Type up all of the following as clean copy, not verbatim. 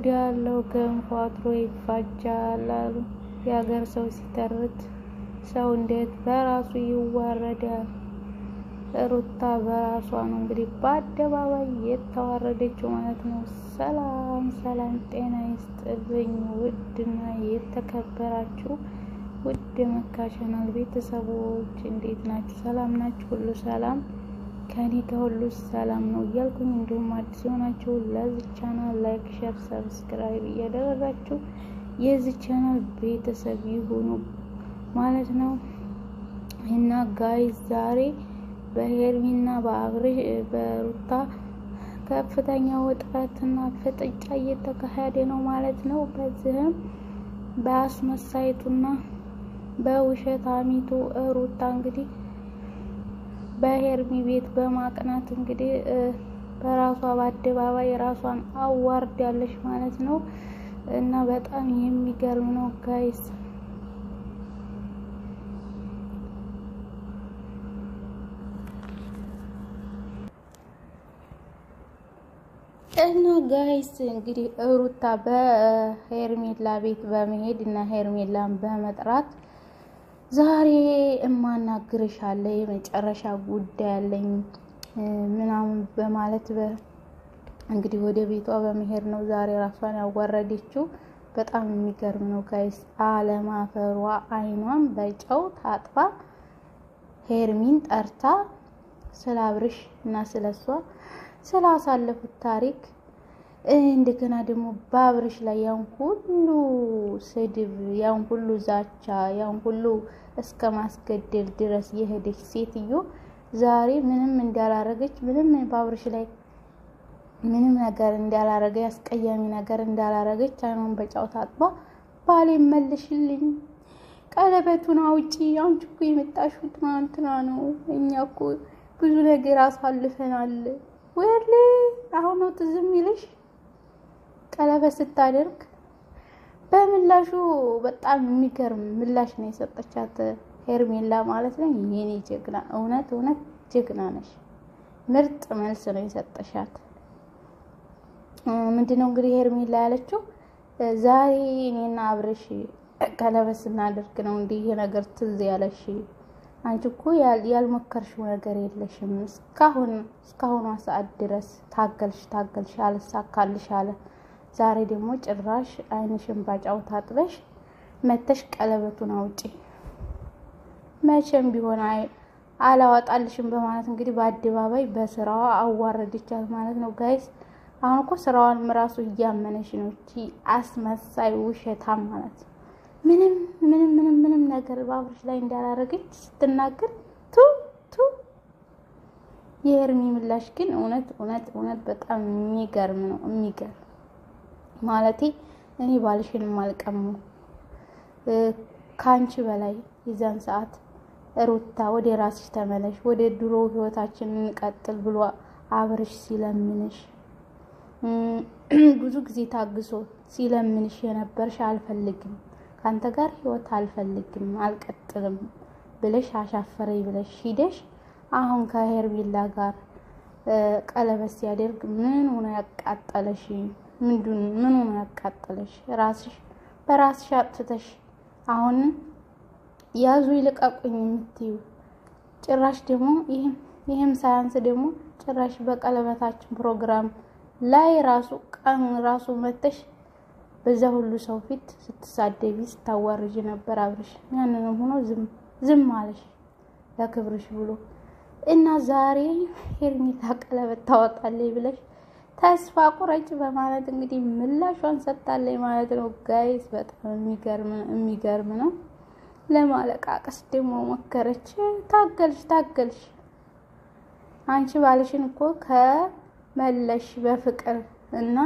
ጉድ ያለው ገንፎ አድሮ ይፋጃል አሉ የሀገር ሰው ሲተርት። ሰው እንዴት በራሱ ይዋረዳል? ሩታ በራሷ ነው እንግዲህ በአደባባይ የተዋረደችው ማለት ነው። ሰላም ሰላም፣ ጤና ይስጥልኝ ውድና የተከበራችሁ ውድ መካ ቻናል ቤተሰቦች እንዴት ናችሁ? ሰላም ናችሁ? ሁሉ ሰላም ከኔ ከሁሉ ሰላም ነው እያልኩኝ እንዲሁም አዲስ የሆናችሁ ለዚህ ቻናል ላይክ፣ ሼር፣ ሰብስክራይብ እያደረጋችሁ የዚህ ቻናል ቤተሰብ ይሁኑ ማለት ነው። እና ጋይስ ዛሬ በሄርሚና በአብርሽ በሩታ ከፍተኛ ውጥረትና ፍጥጫ እየተካሄደ ነው ማለት ነው። በዚህም በአስመሳይቱና በውሸታሚቱ ሩታ እንግዲህ በሄርሚ ቤት በማቅናት እንግዲህ በራሷ በአደባባይ ራሷን አዋርዳለች ማለት ነው። እና በጣም የሚገርም ነው ጋይስ። እና ጋይስ እንግዲህ ሩታ በሄርሜላ ቤት በመሄድ እና ሄርሜላን በመጥራት ዛሬ እማናግርሻለሁ የመጨረሻ ጉዳይ አለኝ ምናምን በማለት እንግዲህ ወደ ቤቷ በመሄድ ነው ዛሬ ራሷን ያዋረደችው። በጣም የሚገርም ነው ጋይስ። አለማፈሯ አይኗን በጨው ታጥባ ሄርሚን ጠርታ ስለ አብርሽ እና ስለሷ ስላሳለፉት ታሪክ እንደገና ደግሞ በአብርሽ ላይ ያን ሁሉ ስድብ፣ ያን ሁሉ ዛቻ፣ ያን ሁሉ እስከ ማስገደል ድረስ የሄደች ሴትዮ ዛሬ ምንም እንዳላረገች፣ ምንም በአብርሽ ላይ ምንም ነገር እንዳላረገ፣ ያስቀያሚ ነገር እንዳላረገች አይኗን በጨው ታጥባ ባሌ መልሽልኝ፣ ቀለበቱን አውጪ፣ አንቺ እኮ የመጣሽው ትናንትና ነው፣ እኛ እኮ ብዙ ነገር አሳልፈናል፣ ወርሌ አሁን ነው ትዝ የሚልሽ ቀለበት ስታደርግ። በምላሹ በጣም የሚገርም ምላሽ ነው የሰጠቻት ሄርሜላ ማለት ነው። የኔ ጀግና፣ እውነት ጀግና ነሽ። ምርጥ መልስ ነው የሰጠሻት። ምንድነው እንግዲህ ሄርሜላ ያለችው ዛሬ እኔና አብርሽ ቀለበት ስናደርግ ነው እንዲህ ይሄ ነገር ትዝ ያለሽ። አንቺ እኮ ያልሞከርሽው ነገር የለሽም እስካሁኗ ሰዓት ድረስ ታገልሽ አልሳካልሽ አለ። ዛሬ ደግሞ ጭራሽ አይንሽን ባጫው ታጥበሽ መተሽ ቀለበቱን አውጪ፣ መቼም ቢሆን አላወጣልሽም በማለት እንግዲህ በአደባባይ በስራዋ አዋረደቻት ማለት ነው ጋይስ። አሁን እኮ ስራዋን ራሱ እያመነሽ ነው እቺ አስመሳይ ውሸታም ማለት ነው። ምንም ነገር በአብርሽ ላይ እንዳላረገች ስትናገር ቱ የሄርሚ ምላሽ ግን እውነት በጣም የሚገርም ነው። የሚገርም ማለቴ እኔ ባልሽን ማልቀሙ ካንቺ በላይ የዛን ሰዓት ሩታ ወደ ራስሽ ተመለሽ፣ ወደ ድሮ ህይወታችን እንቀጥል ብሎ አብርሽ ሲለምንሽ ብዙ ጊዜ ታግሶ ሲለምንሽ የነበርሽ አልፈልግም ካንተ ጋር ህይወት አልፈልግም አልቀጥልም ብለሽ አሻፈረኝ ብለሽ ሂደሽ አሁን ከሄርሜላ ጋር ቀለበት ሲያደርግ ምን ሆነ ያቃጠለሽ? ምን ሆነ ያቃጠለሽ? ራስሽ በራስሽ አጥፍተሽ አሁን ያዙ ይልቀቁኝ የምትዩ ጭራሽ ደግሞ ይሄም ሳያንስ ደግሞ ጭራሽ በቀለበታችን ፕሮግራም ላይ ራሱ መተሽ በዛ ሁሉ ሰው ፊት ስትሳደቢ ስታዋርጂ ነበር አብርሽ። ያንንም ሆኖ ዝም አለሽ ለክብርሽ ብሎ እና ዛሬ ሄርሜላ ቀለበት ታወጣለች ብለሽ ተስፋ ቁረጭ በማለት እንግዲህ ምላሿን ሰጥታለች ማለት ነው ጋይስ። በጣም የሚገርም ነው። ለማለቃቀስ ደግሞ ሞከረች። ታገልሽ አንቺ ባልሽን እኮ ከመለሽ በፍቅር እና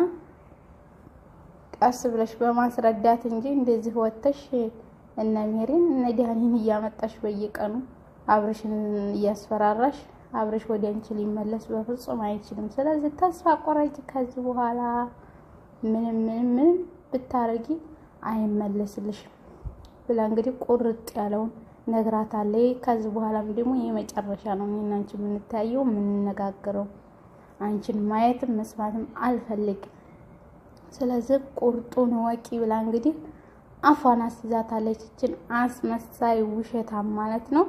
ቀስ ብለሽ በማስረዳት እንጂ እንደዚህ ወተሽ እነ ሜሪን እነ ዳኒን እያመጣሽ በየቀኑ አብርሽን እያስፈራራሽ አብርሽ ወደ አንቺ ሊመለስ በፍጹም አይችልም። ስለዚህ ተስፋ ቆራጭ ከዚህ በኋላ ምንም ብታረጊ አይመለስልሽም ብላ እንግዲህ ቁርጥ ያለውን ነግራታለች። ከዚህ በኋላም ደግሞ የመጨረሻ ነው እኔና አንቺ የምንታየው የምንነጋገረው፣ አንቺን ማየትም መስማትም አልፈልግም። ስለዚህ ቁርጡን ወቂ ብላ እንግዲህ አፏን አስይዛታለች። እችን አስመሳይ ውሸታም ማለት ነው።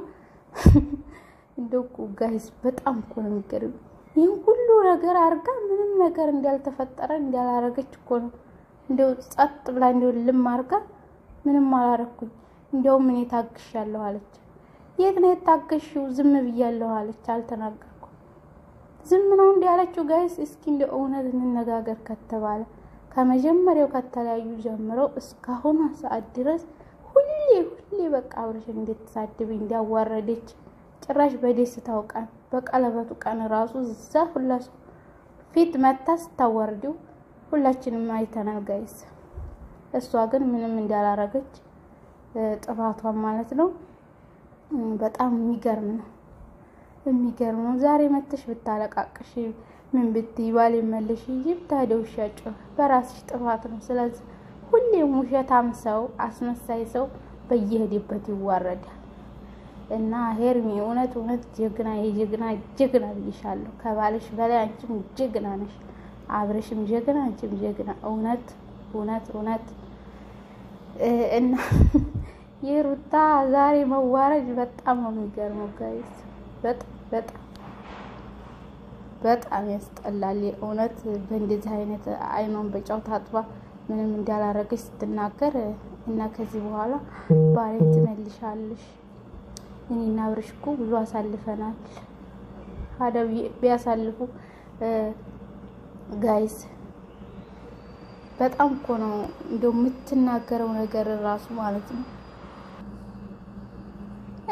እንደው ጋይስ በጣም እኮ ነው የሚገርም። ይሄን ሁሉ ነገር አርጋ ምንም ነገር እንዳልተፈጠረ እንዳላረገች እኮ ነው። እንደው ጸጥ ብላ እንደው ልም አርጋ ምንም አላረኩኝ እንደው ምን ታግሻለሁ አለች። የት ነው የታገሽው? ዝም ብያለሁ አለች። አልተናገርኩም ዝም ነው እንዴ ያለችው ጋይስ። እስኪ እንደው እውነት እንነጋገር ከተባለ ከመጀመሪያው ከተለያዩ ጀምሮ እስካሁን ሰዓት ድረስ ሁሌ በቃ አብረሽ እንድትሳደብ እንዲያዋረደች ጭራሽ በደስታው ቀን በቀለበቱ ቀን ራሱ እዛ ሁላሱ ፊት መታ ስታወርደው ሁላችንም አይተናል ጋይስ። እሷ ግን ምንም እንዳላረገች ጥፋቷን ማለት ነው። በጣም የሚገርም ነው። ዛሬ መተሽ ብታለቃቅሽ ምን ብትይ ባል መልሽ ይብታደው ሻጭ በራስሽ ጥፋት ነው። ስለዚህ ሁሌም ውሸታም ሰው አስመሳይ ሰው በየሄደበት ይዋረዳል። እና ሄርሚ እውነት ጀግና ልይሻለሁ። ከባልሽ በላይ አንቺም ጀግና ነሽ። አብረሽም ጀግና አንቺም ጀግና። እውነት እና የሩታ ዛሬ መዋረድ በጣም ነው የሚገርመው ጋይስ። በጣም ያስጠላል እውነት። በእንደዚህ አይነት አይኗን በጫው ታጥባ ምንም እንዳላረገች ስትናገር እና ከዚህ በኋላ ባሬን ትመልሻለሽ። እኔና አብርሽ እኮ ብዙ አሳልፈናል። አደብ ቢያሳልፉ ጋይስ በጣም እኮ ነው እንደው የምትናገረው ነገር ራሱ ማለት ነው።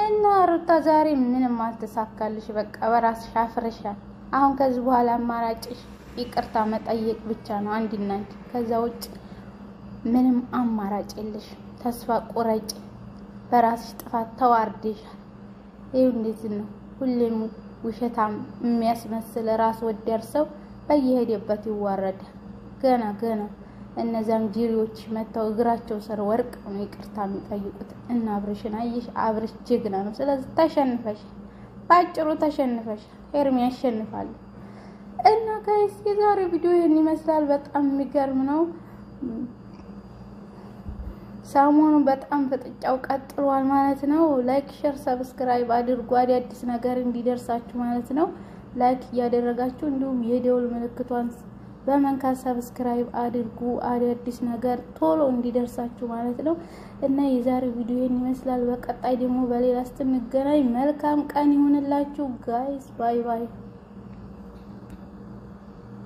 እና ሩታ ዛሬ ምንም አልተሳካልሽ። በቃ በራስሽ አፍረሻል። አሁን ከዚህ በኋላ አማራጭሽ ይቅርታ መጠየቅ ብቻ ነው አንድና አንድ። ከዛ ውጭ ምንም አማራጭ የለሽ። ተስፋ ቁረጭ። በራስሽ ጥፋት ተዋርደሻል። ይሄው እንደዚህ ነው። ሁሌም ውሸታም የሚያስመስል ራስ ወዳድ ሰው በየሄደበት ይዋረዳል። ገና እነዛም ጂሪዎች መተው እግራቸው ስር ወርቅ ነው ይቅርታ የሚጠይቁት። እና አብርሽን አየሽ፣ አብርሽ ጀግና ነው። ስለዚህ ተሸንፈሻል። ባጭሩ ተሸንፈሻል። ሄርሚ ያሸንፋል። እና ጋይስ የዛሬው ቪዲዮ ይሄን ይመስላል። በጣም የሚገርም ነው። ሰሞኑን በጣም ፍጥጫው ቀጥሏል ማለት ነው። ላይክ ሼር ሰብስክራይብ አድርጉ አዲስ ነገር እንዲደርሳችሁ ማለት ነው። ላይክ እያደረጋችሁ እንዲሁም የደውል ምልክቷን በመንካት ሰብስክራይብ አድርጉ አዲስ ነገር ቶሎ እንዲደርሳችሁ ማለት ነው። እና የዛሬው ቪዲዮ ይሄን ይመስላል። በቀጣይ ደግሞ በሌላ እስክንገናኝ መልካም ቀን ይሁንላችሁ ጋይስ። ባይ ባይ።